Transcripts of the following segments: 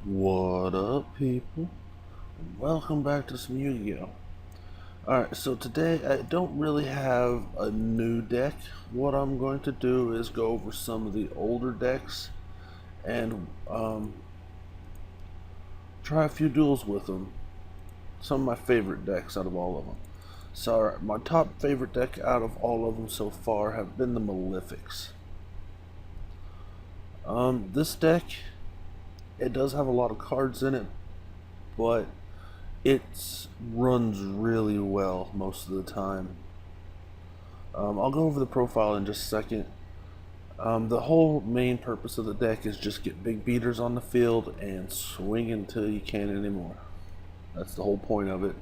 What up, people? Welcome back to some Yu-Gi-Oh! Alright, so today I don't really have a new deck. What I'm going to do is go over some of the older decks and try a few duels with them. Some of my favorite decks out of all of them. So my top favorite deck out of all of them so far have been the Malefics. This deck, it does have a lot of cards in it, but it runs really well most of the time. I'll go over the profile in just a second. The whole main purpose of the deck is just get big beaters on the field and swing until you can't anymore. That's the whole point of it.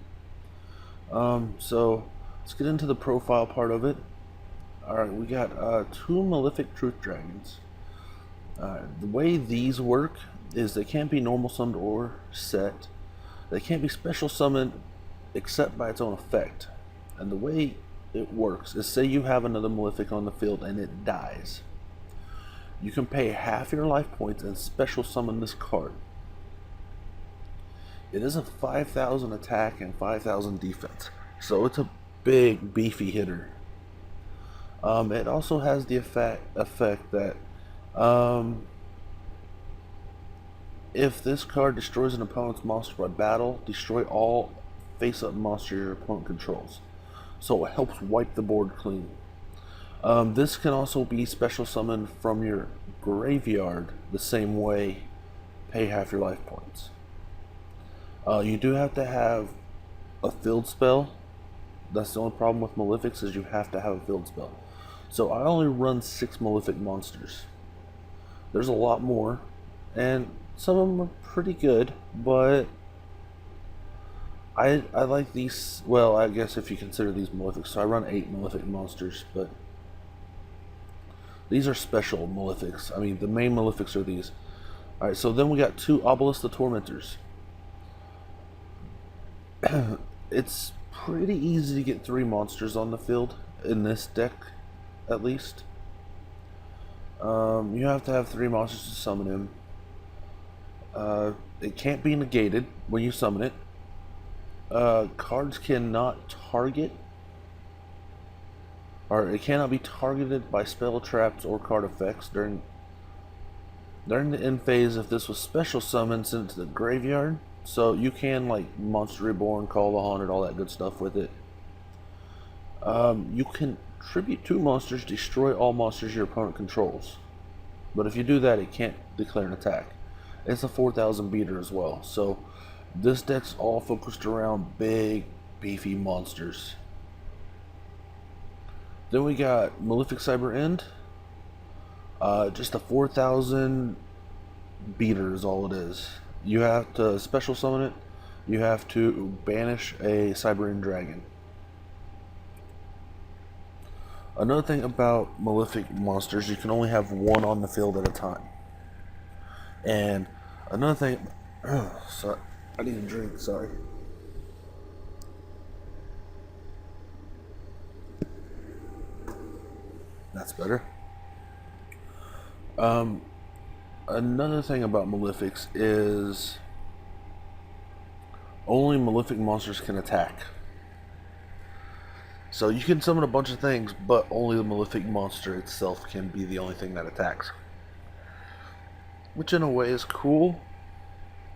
So let's get into the profile part of it. Alright, we got two Malefic Truth Dragons. The way these work is they can't be normal summoned or set. They can't be special summoned except by its own effect. And the way it works is, say you have another Malefic on the field and it dies. You can pay half your life points and special summon this card. It is a 5,000 attack and 5,000 defense, so it's a big beefy hitter. It also has the effect that if this card destroys an opponent's monster by battle, destroy all face-up monster your opponent controls. So it helps wipe the board clean. This can also be special summoned from your graveyard the same way. Pay half your life points. You do have to have a field spell. That's the only problem with Malefics, is you have to have a field spell. So I only run 6 Malefic monsters. There's a lot more, and some of them are pretty good, but I like these. Well, I guess if you consider these Malefics, so I run 8 Malefic monsters, but these are special Malefics. I mean, the main Malefics are these. Alright, so then we got 2 Obelisk the Tormentors. It's pretty easy to get 3 monsters on the field in this deck, at least. You have to have 3 monsters to summon him. It can't be negated when you summon it. Cards cannot target, or it cannot be targeted by spell traps or card effects during the end phase. If this was special summoned, sent to the graveyard. So you can, like, Monster Reborn, Call the Haunted, all that good stuff with it. You can tribute 2 monsters, destroy all monsters your opponent controls. But if you do that, it can't declare an attack. It's a 4,000 beater as well. So this deck's all focused around big, beefy monsters. Then we got Malefic Cyber End. Just a 4,000 beater is all it is. You have to special summon it. You have to banish a Cyber End dragon. Another thing about Malefic monsters, you can only have 1 on the field at a time. And another thing, sorry, I need a drink, sorry. That's better. Another thing about Malefics is only Malefic monsters can attack. So you can summon a bunch of things, but only the Malefic monster itself can be the only thing that attacks. Which in a way is cool.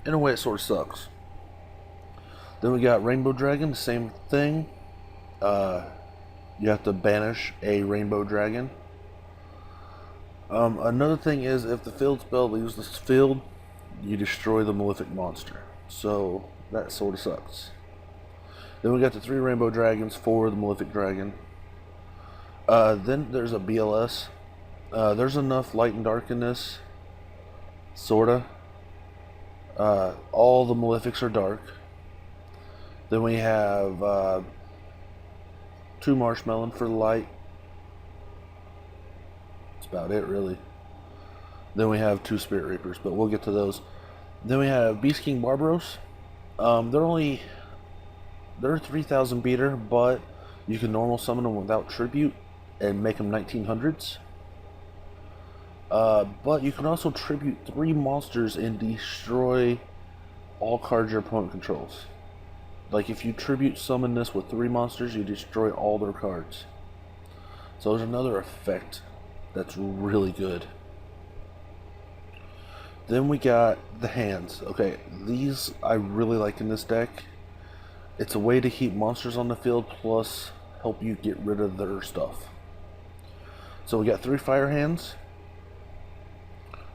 In a way it sort of sucks. Then we got Rainbow Dragon, the same thing. You have to banish a Rainbow Dragon. Another thing is, if the field spell leaves this field, you destroy the Malefic monster. So that sort of sucks. Then we got the 3 Rainbow Dragons for the Malefic Dragon. Then there's a BLS. There's enough light and dark in this. Sorta. All the Malefics are dark. Then we have 2 Marshmallow for the light. That's about it, really. Then we have 2 Spirit Reapers, but we'll get to those. Then we have Beast King Barbaros. They're 3,000 beater, but you can normal summon them without tribute and make them 1900s. But you can also tribute 3 monsters and destroy all cards your opponent controls. Like if you tribute summon this with 3 monsters, you destroy all their cards. So there's another effect that's really good. Then we got the hands. Okay, these I really like in this deck. It's a way to keep monsters on the field plus help you get rid of their stuff. So we got 3 fire hands.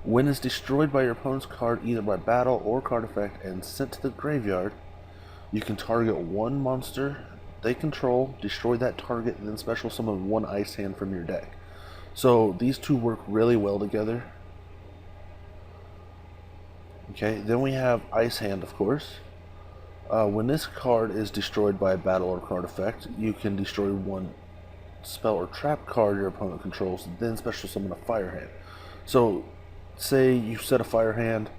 When it's destroyed by your opponent's card either by battle or card effect and sent to the graveyard, you can target 1 monster they control, destroy that target, and then special summon 1 ice hand from your deck. So these two work really well together. Okay, then we have Ice Hand, of course. When this card is destroyed by a battle or card effect, you can destroy 1 spell or trap card your opponent controls, then special summon a Fire Hand. So, say you set a Fire Hand,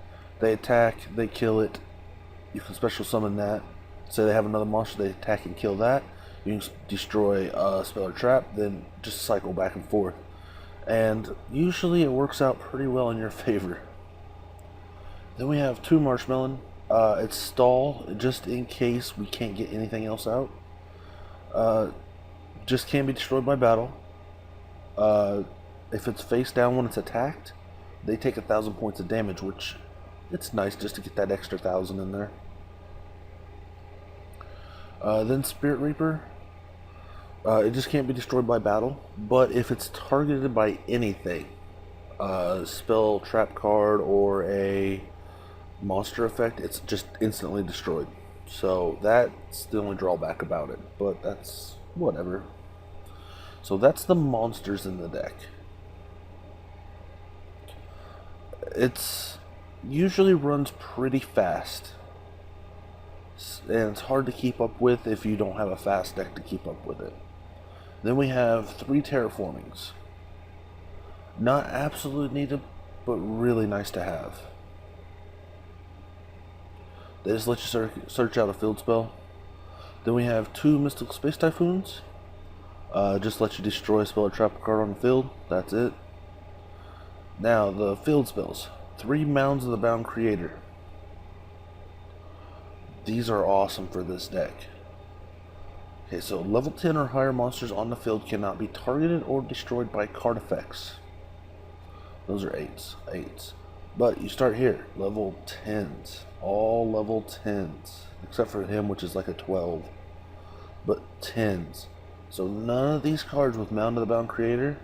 they attack, they kill it, you can special summon that. Say they have another monster, they attack and kill that. You can destroy a spell or trap, then just cycle back and forth. And usually it works out pretty well in your favor. Then we have 2 Marshmallow. It's stall, just in case we can't get anything else out. Just can't be destroyed by battle. If it's face down when it's attacked, they take 1,000 points of damage, which it's nice just to get that extra 1,000 in there. Then Spirit Reaper. It just can't be destroyed by battle, but if it's targeted by anything, spell, trap card, or a monster effect, it's just instantly destroyed. So that's the only drawback about it, but that's whatever. So that's the monsters in the deck. It's usually runs pretty fast, and it's hard to keep up with if you don't have a fast deck to keep up with it. Then we have 3 terraformings. Not absolutely needed, but really nice to have. They just let you search out a field spell. Then we have 2 Mystical Space Typhoons. Just let you destroy a spell or trap card on the field. That's it. Now, the field spells. 3 Mounds of the Bound Creator. These are awesome for this deck. Okay, so level 10 or higher monsters on the field cannot be targeted or destroyed by card effects. Those are 8s. But you start here, level 10s. All level 10s. Except for him, which is like a 12. But 10s. So none of these cards with Mound of the Bound Creator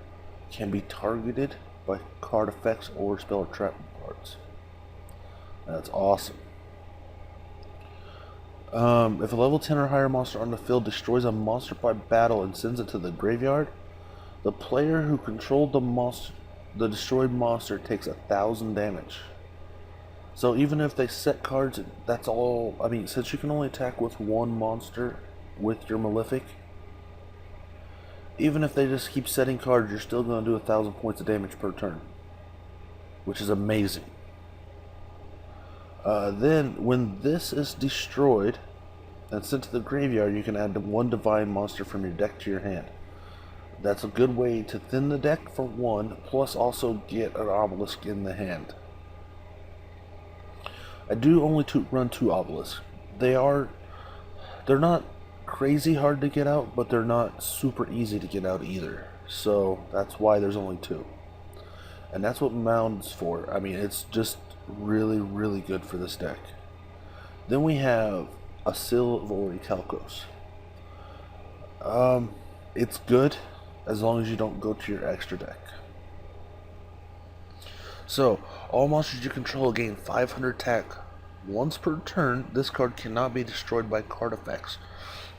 can be targeted by card effects or spell or trap cards. That's awesome. If a level 10 or higher monster on the field destroys a monster by battle and sends it to the graveyard, the player who controlled the destroyed monster takes 1,000 damage. So even if they set cards, that's all. I mean, since you can only attack with 1 monster with your Malefic, even if they just keep setting cards, you're still going to do 1,000 points of damage per turn, which is amazing. Then, when this is destroyed and sent to the graveyard, you can add 1 divine monster from your deck to your hand. That's a good way to thin the deck for 1, plus also get an obelisk in the hand. I do only run 2 obelisks. They're not crazy hard to get out, but they're not super easy to get out either. So that's why there's only 2. And that's what Mound's for. I mean, it's just really, really good for this deck. Then we have a Seal of Orichalcos. It's good as long as you don't go to your extra deck. So, all monsters you control gain 500 attack once per turn. This card cannot be destroyed by card effects,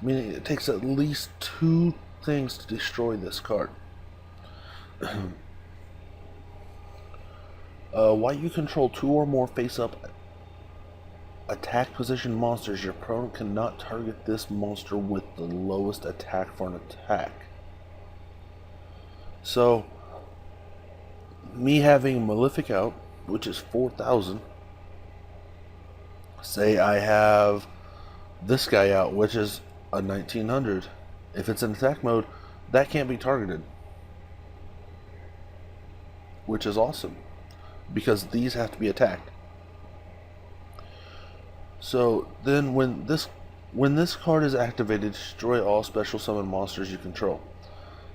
meaning it takes at least 2 things to destroy this card. While you control 2 or more face-up attack position monsters, your opponent cannot target this monster with the lowest attack for an attack. So, me having Malefic out, which is 4,000, say I have this guy out, which is a 1,900. If it's in attack mode, that can't be targeted. which is awesome because these have to be attacked. So then when this card is activated, destroy all special summon monsters you control.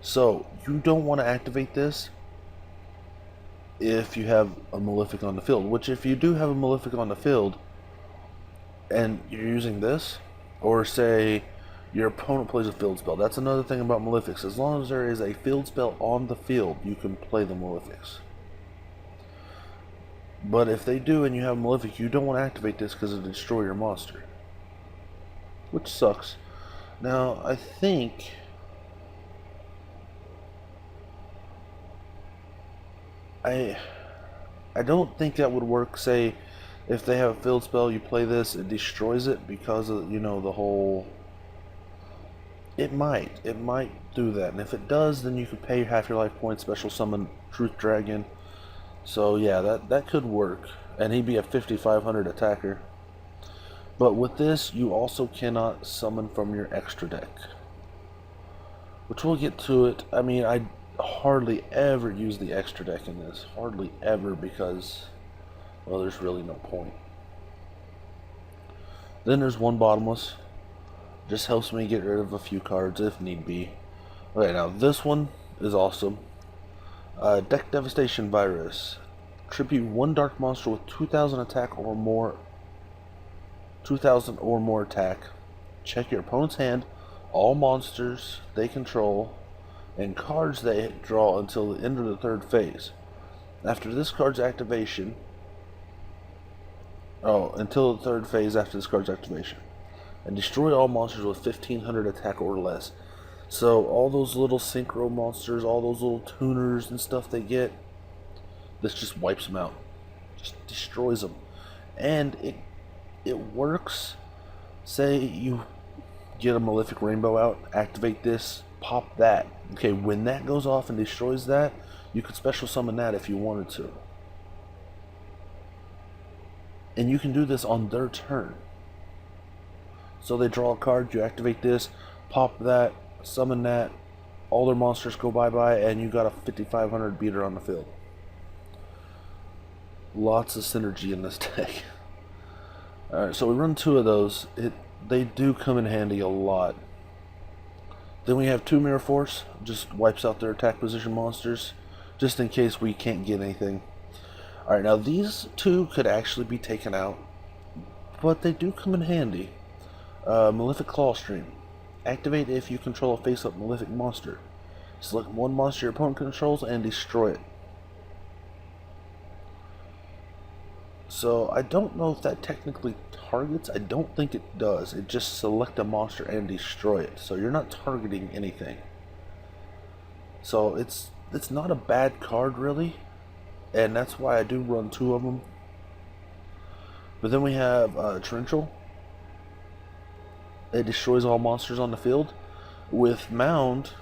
So you don't want to activate this if you have a Malefic on the field, which if you do have a Malefic on the field and you're using this, or say your opponent plays a field spell. That's another thing about Malefics. As long as there is a field spell on the field, you can play the Malefics. But if they do and you have Malefic, you don't want to activate this because it'll destroy your monster, which sucks. Now, I think I don't think that would work. Say, if they have a field spell, you play this, it destroys it because of, you know, the whole... It might do that, and if it does, then you could pay half your life points, special summon Truth Dragon. So yeah, that could work, and he'd be a 5,500 attacker. But with this, you also cannot summon from your extra deck, which we'll get to it. I mean, I hardly ever use the extra deck in this, hardly ever, because, well, there's really no point. Then there's one bottomless. Just helps me get rid of a few cards if need be. Okay, now this one is awesome. Deck Devastation Virus. Tribute one dark monster with 2,000 attack or more. 2,000 or more attack. Check your opponent's hand, all monsters they control, and cards they draw until the end of the third phase. After this card's activation. Until the third phase after this card's activation. And destroy all monsters with 1,500 attack or less. So all those little synchro monsters, all those little tuners and stuff they get, this just wipes them out, just destroys them. And it works. Say you get a Malefic Rainbow out, activate this, pop that. Okay, when that goes off and destroys that, you could special summon that if you wanted to. And you can do this on their turn. So they draw a card, you activate this, pop that, summon that, all their monsters go bye-bye, and you got a 5,500 beater on the field. Lots of synergy in this deck. Alright, so we run two of those. They do come in handy a lot. Then we have two Mirror Force, just wipes out their attack position monsters, just in case we can't get anything. Alright, now these two could actually be taken out, but they do come in handy. Malefic Claw Stream. Activate if you control a face-up Malefic monster. Select one monster your opponent controls and destroy it. So I don't know if that technically targets. I don't think it does. It just select a monster and destroy it. So you're not targeting anything. So it's not a bad card really, and that's why I do run two of them. But then we have Torrential. It destroys all monsters on the field. With Mound,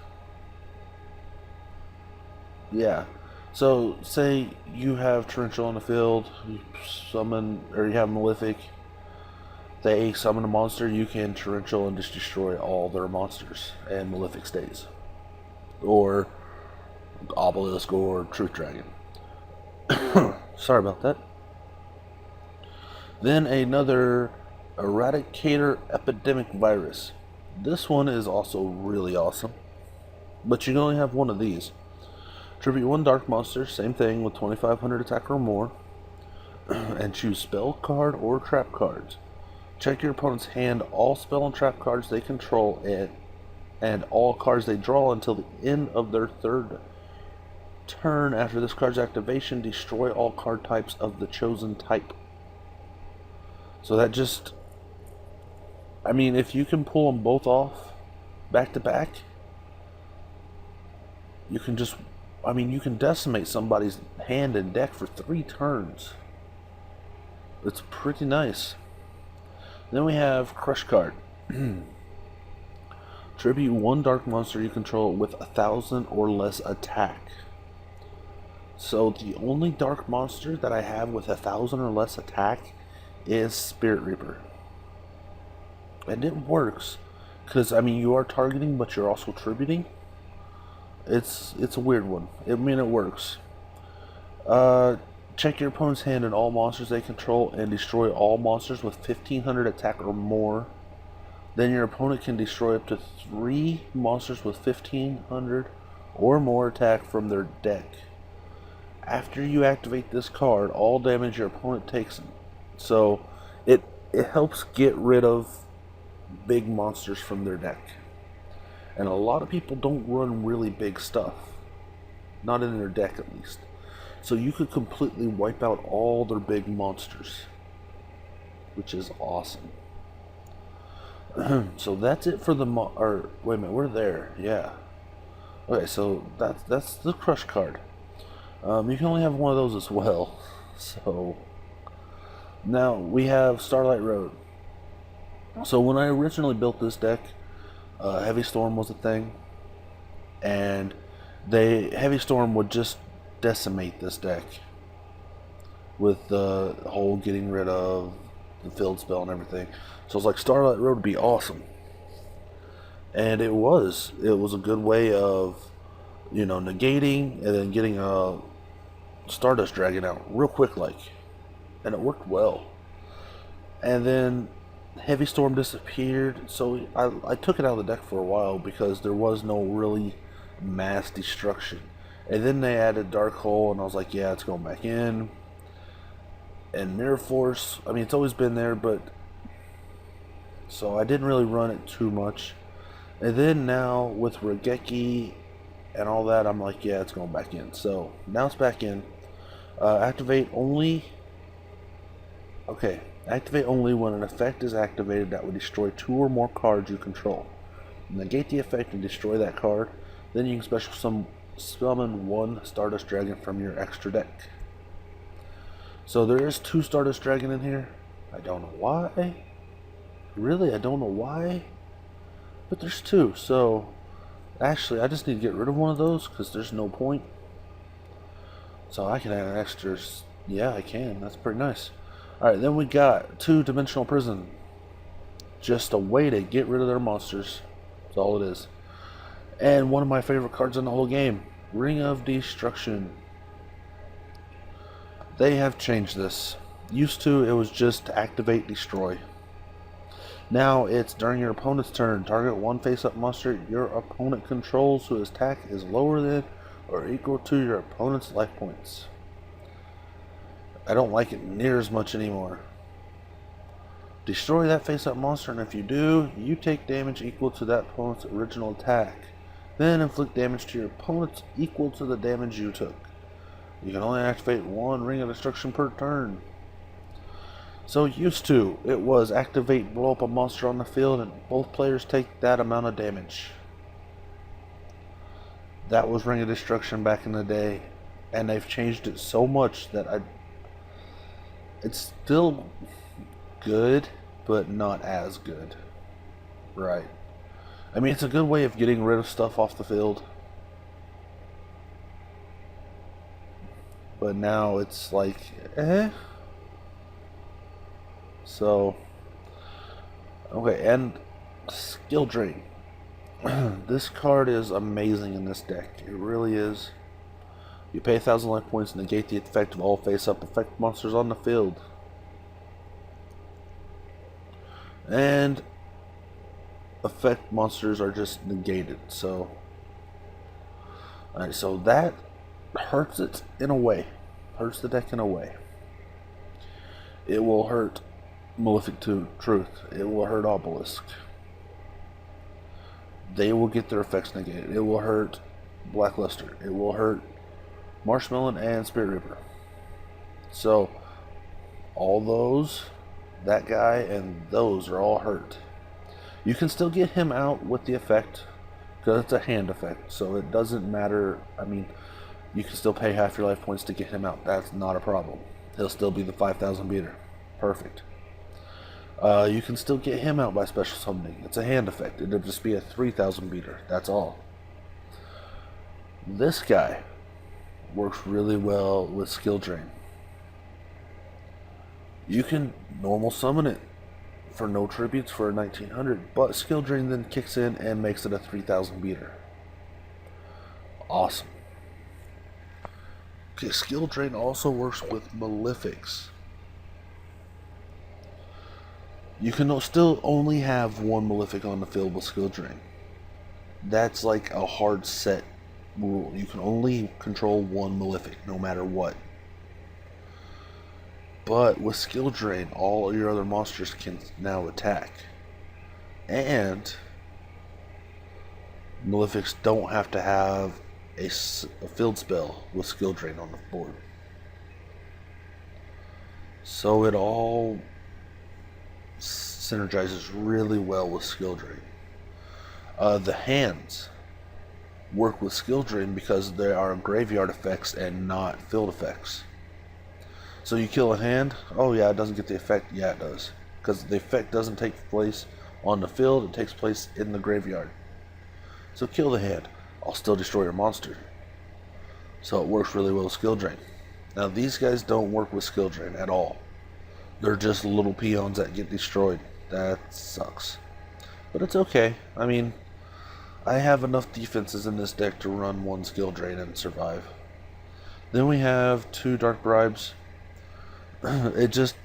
yeah. So say you have Torrential on the field, you summon, or you have Malefic, they summon a monster, you can Torrential and just destroy all their monsters, and Malefic stays. Or Obelisk or Truth Dragon. Sorry about that. Then another Eradicator Epidemic Virus. This one is also really awesome, but you can only have one of these. Tribute one dark monster, same thing, with 2,500 attack or more, and choose spell card or trap cards. Check your opponent's hand, all spell and trap cards they control, and all cards they draw until the end of their third turn. After this card's activation, destroy all card types of the chosen type. So that just, I mean, if you can pull them both off back to back, you can just, I mean, you can decimate somebody's hand and deck for 3 turns. It's pretty nice. Then we have Crush Card. Tribute one dark monster you control with 1,000 or less attack. So the only dark monster that I have with 1,000 or less attack is Spirit Reaper. And it works, because I mean, you are targeting, but you're also tributing. It's a weird one. I mean, it works. Uh, check your opponent's hand and all monsters they control and destroy all monsters with 1500 attack or more. Then your opponent can destroy up to 3 monsters with 1500 or more attack from their deck. After you activate this card, all damage your opponent takes. So it helps get rid of big monsters from their deck. And a lot of people don't run really big stuff. Not in their deck at least. So you could completely wipe out all their big monsters, which is awesome. So that's it for the or wait a minute, we're there. Yeah. Okay, so that's the crush card. You can only have one of those as well. So now we have Starlight Road. So when I originally built this deck, Heavy Storm was a thing, and Heavy Storm would just decimate this deck with the whole getting rid of the field spell and everything. So it's like Starlight Road would be awesome, and it was a good way of, you know, negating and then getting a Stardust Dragon out real quick, like, and it worked well. And then Heavy Storm disappeared, so I took it out of the deck for a while because there was no really mass destruction. And then they added Dark Hole, and I was like, yeah, it's going back in. And Mirror Force, I mean, it's always been there, but so I didn't really run it too much. And then now with Regeki and all that, I'm like, yeah, it's going back in. So now it's back in. Activate only. Okay, activate only when an effect is activated that would destroy 2 or more cards you control. Negate the effect and destroy that card. Then you can special summon 1 Stardust Dragon from your extra deck. So there is 2 Stardust Dragon in here. I don't know why. Really, I don't know why. But there's 2. So actually, I just need to get rid of one of those because there's no point. So I can add an extra. Yeah, I can. That's pretty nice. Alright, then we got 2-Dimensional Prison. Just a way to get rid of their monsters. That's all it is. And one of my favorite cards in the whole game, Ring of Destruction. They have changed this. Used to, it was just activate, destroy. Now it's during your opponent's turn. Target 1 face-up monster your opponent controls whose attack is lower than or equal to your opponent's life points. I don't like it near as much anymore. Destroy that face-up monster, and if you do, you take damage equal to that opponent's original attack. Then inflict damage to your opponents equal to the damage you took. You can only activate 1 Ring of Destruction per turn. So used to, it was activate, blow up a monster on the field, and both players take that amount of damage. That was Ring of Destruction back in the day, and they've changed it so much that it's still good, but not as good. Right. I mean, it's a good way of getting rid of stuff off the field. But now it's like, eh. So, okay, and Skill Drain. This card is amazing in this deck. It really is. You pay 1,000 life points and negate the effect of all face-up effect monsters on the field. And effect monsters are just negated. So, alright, so that hurts it in a way. Hurts the deck in a way. It will hurt Malefic Truth. It will hurt Obelisk. They will get their effects negated. It will hurt Blackluster. It will hurt Marshmallow and Spirit Reaper. So, all those, that guy, and those are all hurt. You can still get him out with the effect, because it's a hand effect, so it doesn't matter. I mean, you can still pay half your life points to get him out. That's not a problem. He'll still be the 5,000 beater. Perfect. You can still get him out by special summoning. It's a hand effect. It'll just be a 3,000 beater. That's all. This guy works really well with Skill Drain. You can normal summon it for no tributes for a 1900, but Skill Drain then kicks in and makes it a 3,000 beater. Awesome. Okay, skill drain also works with Malefics. You can still only have one Malefic on the field with skill drain. That's like a hard set rule. You can only control one Malefic no matter what. But with skill drain, all your other monsters can now attack. And Malefics don't have to have a field spell with skill drain on the board. So it all synergizes really well with skill drain. The hands work with skill drain because they are graveyard effects and not field effects. So you kill a hand, oh yeah, it doesn't get the effect. Yeah, it does, because the effect doesn't take place on the field, it takes place in the graveyard. So kill the hand, I'll still destroy your monster. So it works really well with skill drain. Now these guys don't work with skill drain at all. They're just little peons that get destroyed. That sucks. But it's okay. I mean, I have enough defenses in this deck to run one skill drain and survive. Then we have 2 dark bribes. It just,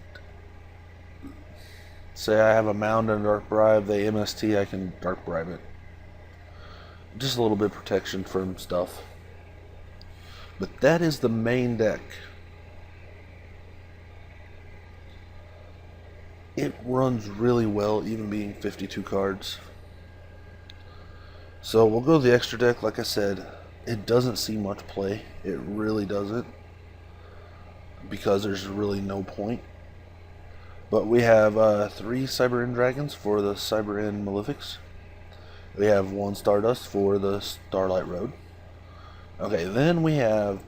say I have a mound and a dark bribe, they MST, I can dark bribe it. Just a little bit of protection from stuff. But that is the main deck. It runs really well, even being 52 cards. So we'll go to the extra deck. Like I said, it doesn't see much play. It really doesn't, because there's really no point. But we have 3 Cyber End Dragons for the Cyber End Malefics. We have 1 Stardust for the Starlight Road. Okay, then we have,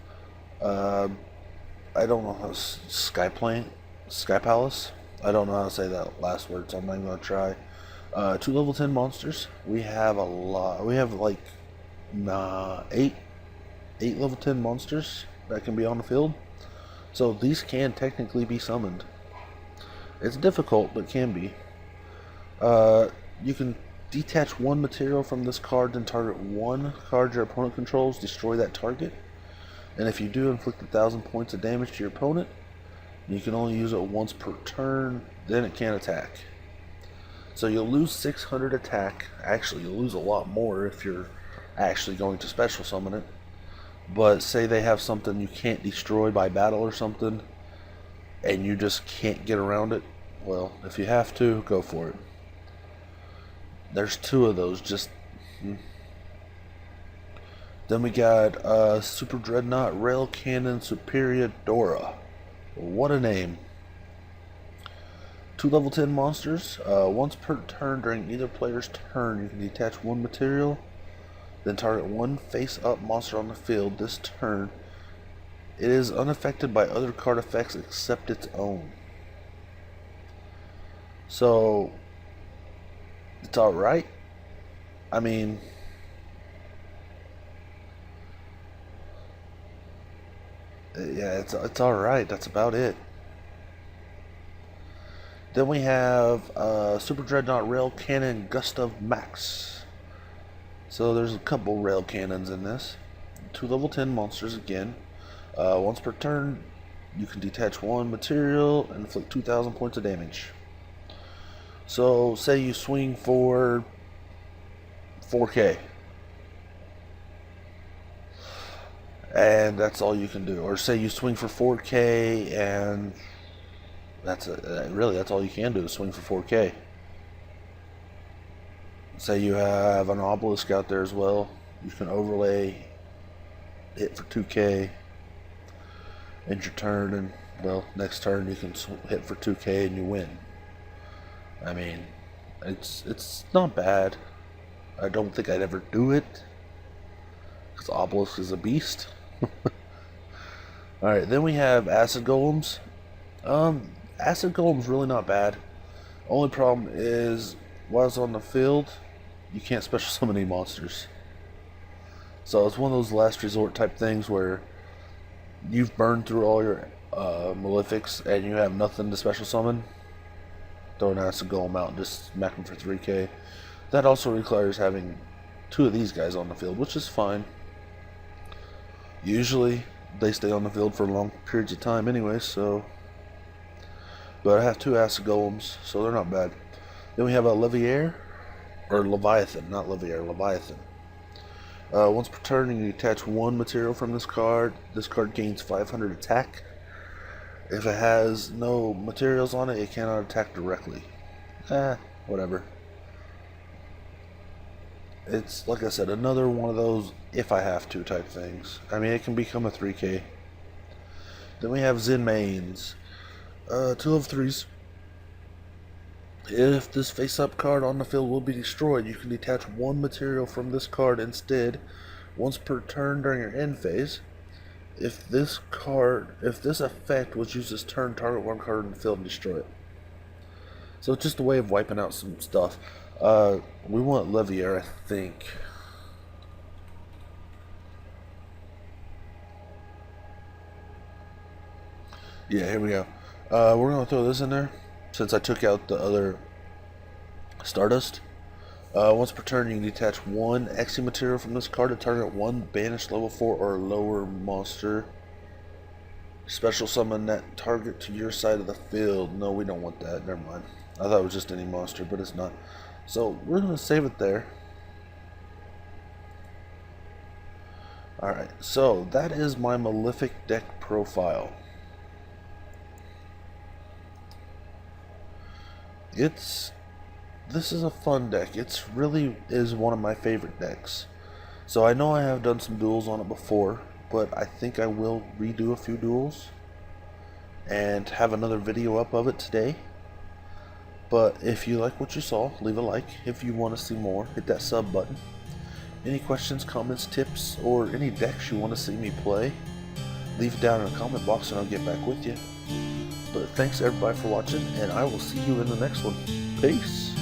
I don't know how, Sky Palace. I don't know how to say that last word, so I'm not even going to try. 2 level 10 monsters. We have a lot. We have like 8 level 10 monsters that can be on the field. So these can technically be summoned. It's difficult, but can be. You can detach 1 material from this card and target 1 card your opponent controls, destroy that target. And if you do, inflict 1,000 points of damage to your opponent. You can only use it once per turn, then it can't attack. So you'll lose 600 attack. Actually, you'll lose a lot more if you're actually going to special summon it. But say they have something you can't destroy by battle or something, and you just can't get around it, well, if you have to, go for it. There's 2 of those, just... Then we got Super Dreadnought Rail Cannon Superior-Dora. What a name. 2 level 10 monsters. Once per turn during either player's turn, you can detach 1 material, then target 1 face-up monster on the field this turn. It is unaffected by other card effects except its own. So, it's alright. I mean, yeah, it's alright. That's about it. Then we have Super Dreadnought Rail Cannon Gustav Max. So there's a couple rail cannons in this. 2 level 10 monsters again. Once per turn, you can detach 1 material and inflict 2,000 points of damage. So say you swing for 4K. And that's all you can do. Or say you swing for 4K and really that's all you can do is swing for 4K. Say you have an obelisk out there as well. You can overlay hit for 2K. End your turn, and well, next turn you can hit for 2K and you win. I mean, it's not bad. I don't think I'd ever do it, because obelisk is a beast. Alright, then we have Acid Golems. Acid Golem's really not bad. Only problem is, while it's on the field, you can't special summon any monsters. So it's one of those last resort type things where you've burned through all your Malefics and you have nothing to special summon. Throw an Acid Golem out and just smack them for 3K. That also requires having 2 of these guys on the field, which is fine. Usually, they stay on the field for long periods of time anyway, so. But I have 2 acid golems, so they're not bad. Then we have a Leviair, or Leviathan, not Leviair, Leviathan. Once per turn, you detach 1 material from this card. This card gains 500 attack. If it has no materials on it, it cannot attack directly. Whatever. It's, like I said, another one of those if I have to type things. I mean, it can become a 3K. Then we have Zen Mains. 2 of 3s. If this face-up card on the field will be destroyed, you can detach 1 material from this card instead, once per turn during your end phase. If this effect was used this turn, target 1 card in the field and destroy it. So it's just a way of wiping out some stuff. We want Leviair, I think. Yeah, here we go. We're gonna throw this in there since I took out the other Stardust. Once per turn, you can detach 1 Exi material from this card to target 1 banished level 4 or lower monster. Special summon that target to your side of the field. No, we don't want that. Never mind. I thought it was just any monster, but it's not. So we're going to save it there. Alright, so that is my Malefic deck profile. This is a fun deck. It really is one of my favorite decks. So I know I have done some duels on it before, but I think I will redo a few duels and have another video up of it today. But if you like what you saw, leave a like. If you want to see more, hit that sub button. Any questions, comments, tips, or any decks you want to see me play, leave it down in the comment box and I'll get back with you. But thanks everybody for watching, and I will see you in the next one. Peace!